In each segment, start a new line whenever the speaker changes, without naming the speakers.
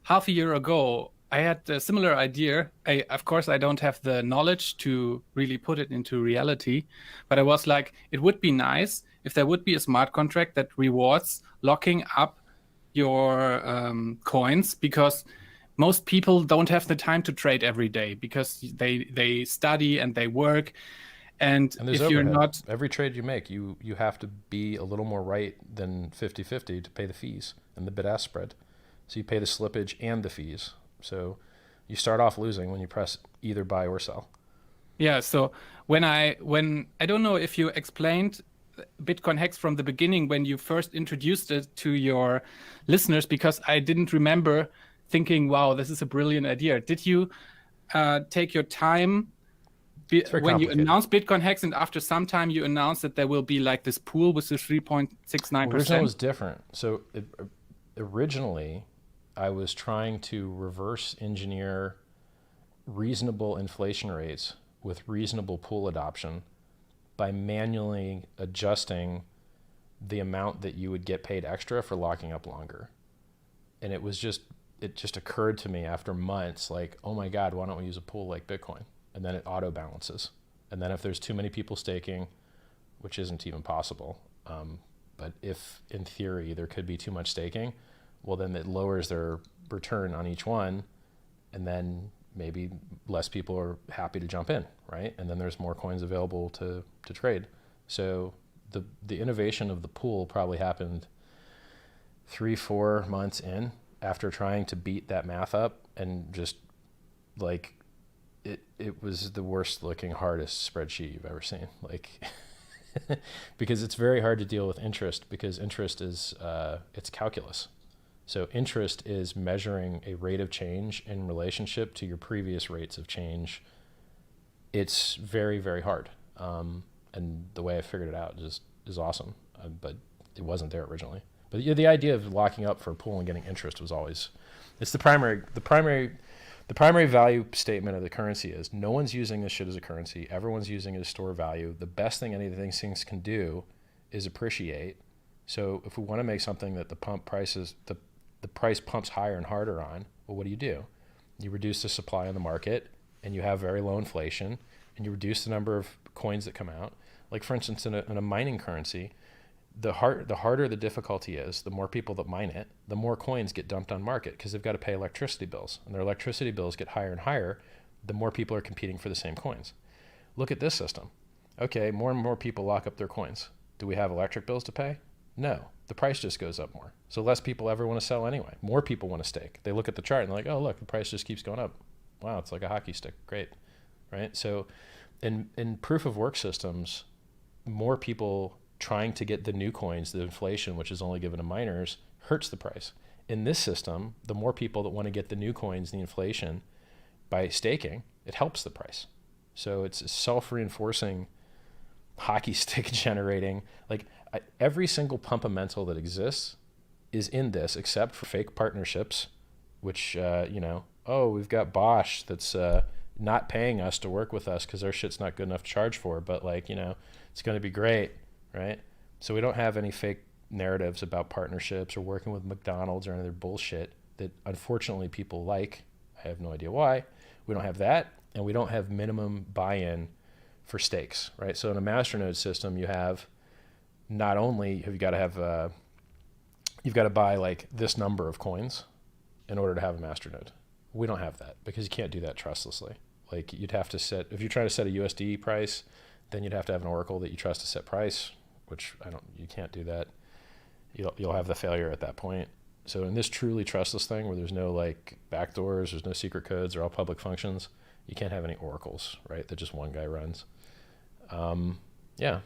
half a year ago, I had a similar idea. Of course, I don't have the knowledge to really put it into reality, but I was like, it would be nice if there would be a smart contract that rewards locking up your coins, because most people don't have the time to trade every day because they study and they work. And
And there's
if you're
overhead.
not,
Every trade you make, you have to be a little more right than 50-50 to pay the fees and the bid-ask spread. So you pay the slippage and the fees. So you start off losing when you press either buy or sell.
yeah, so when I don't know if you explained Bitcoin Hex from the beginning when you first introduced it to your listeners, because I didn't remember thinking, wow, this is a brilliant idea. Did you take your time
It's very
when you
complicated.
announced Bitcoin Hex, and after some time you announced that there will be like this pool with the
Well, originally it
3.69%?
was different. So originally, I was trying to reverse engineer reasonable inflation rates with reasonable pool adoption by manually adjusting the amount that you would get paid extra for locking up longer. And it just occurred to me after months, like, oh my God, why don't we use a pool like Bitcoin? And then it auto balances. And then if there's too many people staking, which isn't even possible, but if in theory there could be too much staking, well, then it lowers their return on each one, and then maybe less people are happy to jump in, right? And then there's more coins available to trade. So the innovation of the pool probably happened 3-4 months in, after trying to beat that math up, and just like it was the worst looking, hardest spreadsheet you've ever seen. Like because it's very hard to deal with interest, because interest is it's calculus. So interest is measuring a rate of change in relationship to your previous rates of change. It's very, very hard. And the way I figured it out just is awesome. But it wasn't there originally. But yeah, the idea of locking up for a pool and getting interest was always, it's the primary value statement of the currency is no one's using this shit as a currency. Everyone's using it as store value. The best thing any of these things can do is appreciate. So if we want to make something that the price pumps higher and harder on, well, what do? You reduce the supply on the market, and you have very low inflation, and you reduce the number of coins that come out. Like for instance, in a mining currency, the harder the difficulty is, the more people that mine it, the more coins get dumped on market, because they've got to pay electricity bills, and their electricity bills get higher and higher the more people are competing for the same coins. Look at this system. Okay, more and more people lock up their coins. Do we have electric bills to pay? No. The price just goes up more. So less people ever want to sell anyway. More people want to stake. They look at the chart and they're like, oh, look, the price just keeps going up. Wow, it's like a hockey stick. Great. Right? So in proof of work systems, more people trying to get the new coins, the inflation, which is only given to miners, hurts the price. In this system, the more people that want to get the new coins, the inflation, by staking, it helps the price. So it's a self-reinforcing hockey stick generating. Like every single pumpamental that exists is in this, except for fake partnerships, which, oh, we've got Bosch that's not paying us to work with us because our shit's not good enough to charge for, but it's going to be great. Right? So we don't have any fake narratives about partnerships or working with McDonald's or any other bullshit that unfortunately people like. I have no idea why. We don't have that, and we don't have minimum buy-in for stakes, right? So in a masternode system, you have not only have you got to have you've got to buy like this number of coins in order to have a masternode. We don't have that because you can't do that trustlessly. Like you'd have to set, if you're trying to set a USD price, then you'd have to have an oracle that you trust to set price, which you can't do that. You'll have the failure at that point. So in this truly trustless thing where there's no like backdoors, there's no secret codes, they're all public functions, you can't have any oracles, right? That just one guy runs.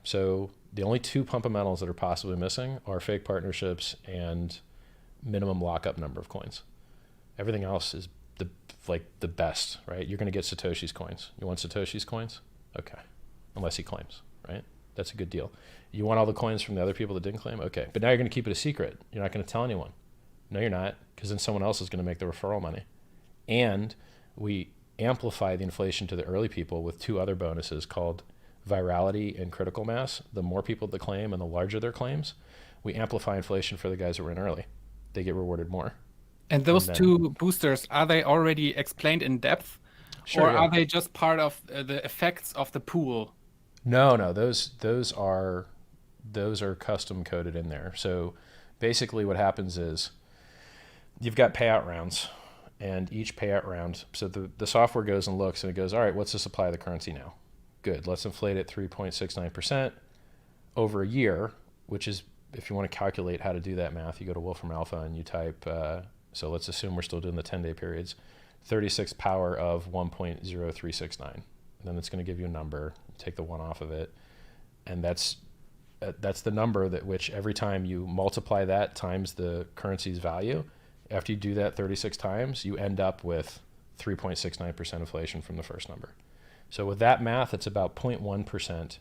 So the only two pumpamentals that are possibly missing are fake partnerships and minimum lockup number of coins. Everything else is the best, right? You're going to get Satoshi's coins. You want Satoshi's coins? Okay. Unless he claims, right? That's a good deal. You want all the coins from the other people that didn't claim? Okay. But now you're going to keep it a secret. You're not going to tell anyone. No, you're not, because then someone else is going to make the referral money. And we amplify the inflation to the early people with two other bonuses called virality and critical mass. The more people that claim and the larger their claims, we amplify inflation for the guys that were in early. They get rewarded more.
And
And
those
then,
two boosters, are they already explained in depth,
sure,
or
yeah.
are they just part of the effects of the pool?
No, those are custom coded in there. So basically what happens is you've got payout rounds, and each payout round, so the software goes and looks and it goes, all right, what's the supply of the currency now? Good, let's inflate it 3.69% over a year, which is, if you want to calculate how to do that math, you go to Wolfram Alpha and you type, so let's assume we're still doing the 10-day periods, 36 power of 1.0369. And then it's going to give you a number, take the one off of it, and that's the number that which every time you multiply that times the currency's value, after you do that 36 times, you end up with 3.69% inflation from the first number. So with that math, it's about 0.1%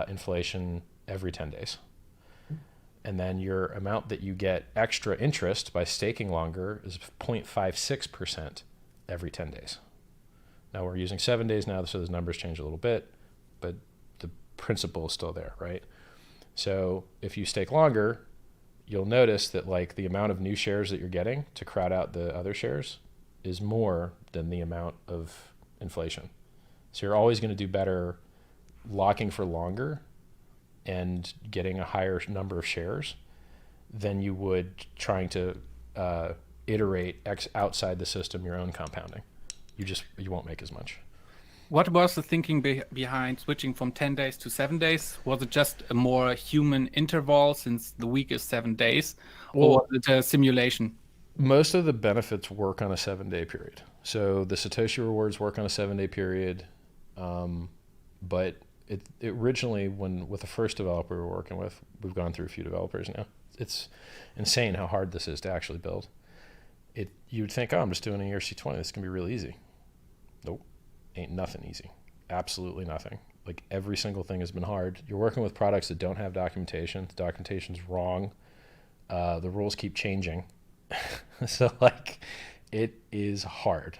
inflation every 10 days. And then your amount that you get extra interest by staking longer is 0.56% every 10 days. Now we're using 7 days now, so those numbers change a little bit, but the principle is still there, right? So if you stake longer, you'll notice that like the amount of new shares that you're getting to crowd out the other shares is more than the amount of inflation. So you're always going to do better locking for longer and getting a higher number of shares than you would trying to iterate outside the system your own compounding. You won't make as much.
What was the thinking behind switching from 10 days to 7 days? Was it just a more human interval since the week is 7 days, or
Well,
was it a simulation?
most of the benefits work on a 7-day period. So the Satoshi rewards work on a 7-day period. But it originally, when with the first developer we were working with, we've gone through a few developers now. It's insane how hard this is to actually build. You would think, oh, I'm just doing an ERC20. This can be real easy. Nope, ain't nothing easy. Absolutely nothing. Like every single thing has been hard. You're working with products that don't have documentation. The documentation's wrong. The rules keep changing. So like, it is hard.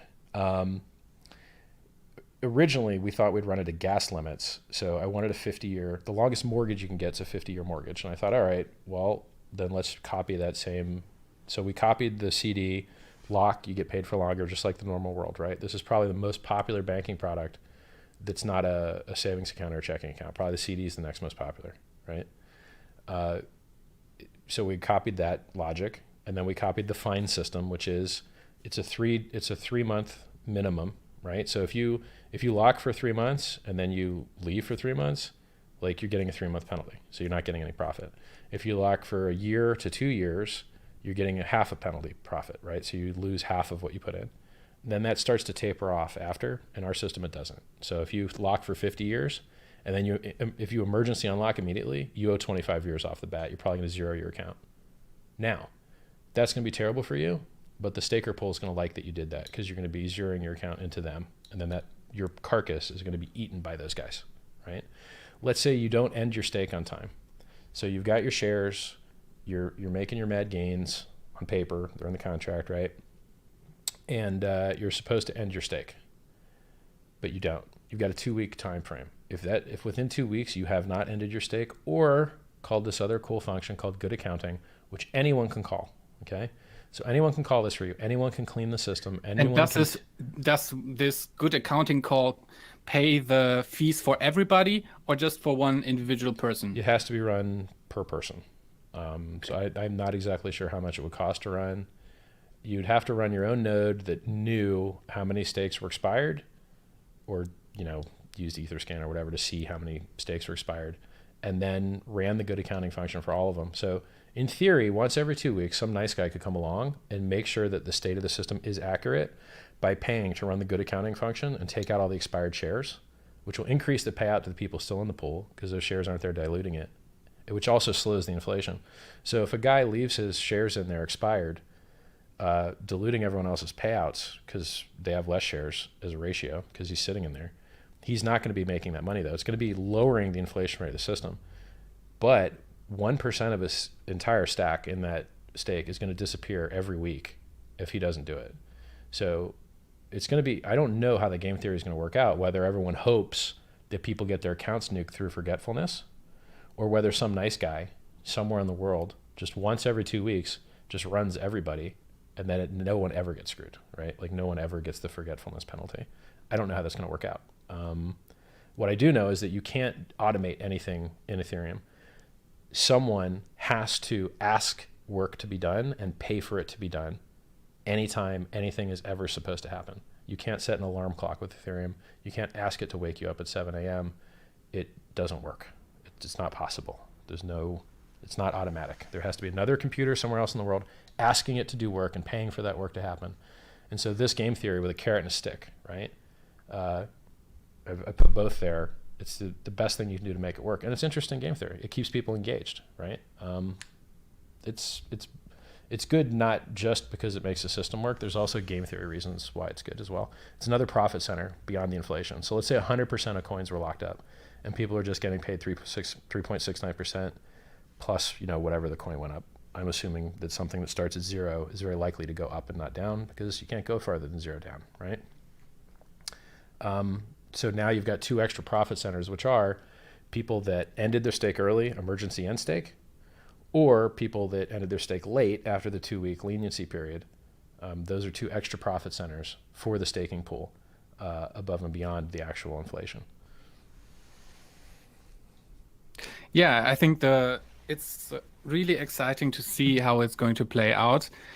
Originally, we thought we'd run it at gas limits. So I wanted a 50-year, the longest mortgage you can get is a 50-year mortgage. And I thought, all right, well, then let's copy that same. So we copied the CD lock, you get paid for longer, just like the normal world, right? This is probably the most popular banking product that's not a savings account or a checking account. Probably the CD is the next most popular, right? So we copied that logic, and then we copied the fine system, which is it's a 3-month minimum, right? So if you lock for 3 months and then you leave for 3 months, like you're getting a 3-month penalty, so you're not getting any profit. If you lock for a year to 2 years, you're getting a half a penalty profit, right? So you lose half of what you put in. Then that starts to taper off after. In our system, it doesn't. So if you lock for 50 years, and then if you emergency unlock immediately, you owe 25 years off the bat. You're probably going to zero your account. Now, that's going to be terrible for you, but the staker pool is going to like that you did that because you're going to be zeroing your account into them, and then your carcass is going to be eaten by those guys, right? Let's say you don't end your stake on time. So you've got your shares, you're making your mad gains on paper, they're in the contract, right? And you're supposed to end your stake, but you don't. You've got a 2-week time frame. If within 2 weeks you have not ended your stake, or called this other cool function called good accounting, which anyone can call, okay? So anyone can call this for you. Anyone can clean the system.
And does this good accounting call pay the fees for everybody or just for one individual person?
It has to be run per person. So I'm not exactly sure how much it would cost to run. You'd have to run your own node that knew how many stakes were expired, or used Etherscan or whatever to see how many stakes were expired, and then ran the good accounting function for all of them. So in theory, once every 2 weeks, some nice guy could come along and make sure that the state of the system is accurate by paying to run the good accounting function and take out all the expired shares, which will increase the payout to the people still in the pool because those shares aren't there diluting it, which also slows the inflation. So if a guy leaves his shares in there expired, diluting everyone else's payouts because they have less shares as a ratio because he's sitting in there, he's not going to be making that money though. It's going to be lowering the inflation rate of the system. But 1% of his entire stack in that stake is going to disappear every week if he doesn't do it. So it's going to be, I don't know how the game theory is going to work out, whether everyone hopes that people get their accounts nuked through forgetfulness, or whether some nice guy somewhere in the world just once every 2 weeks just runs everybody and then no one ever gets screwed, right? Like no one ever gets the forgetfulness penalty. I don't know how that's going to work out. What I do know is that you can't automate anything in Ethereum. Someone has to ask work to be done and pay for it to be done anytime anything is ever supposed to happen. You can't set an alarm clock with Ethereum. You can't ask it to wake you up at 7 a.m. It doesn't work. It's not possible. It's not automatic. There has to be another computer somewhere else in the world asking it to do work and paying for that work to happen. And so this game theory with a carrot and a stick, right? I put both there. It's the best thing you can do to make it work. And it's interesting game theory. It keeps people engaged, right? It's good not just because it makes the system work. There's also game theory reasons why it's good as well. It's another profit center beyond the inflation. So let's say 100% of coins were locked up and people are just getting paid 3.69% plus, whatever the coin went up. I'm assuming that something that starts at 0 is very likely to go up and not down because you can't go farther than 0 down, right? So now you've got 2 extra profit centers, which are people that ended their stake early, emergency end stake, or people that ended their stake late after the 2-week leniency period. Those are 2 extra profit centers for the staking pool above and beyond the actual inflation.
Yeah, I think it's really exciting to see how it's going to play out.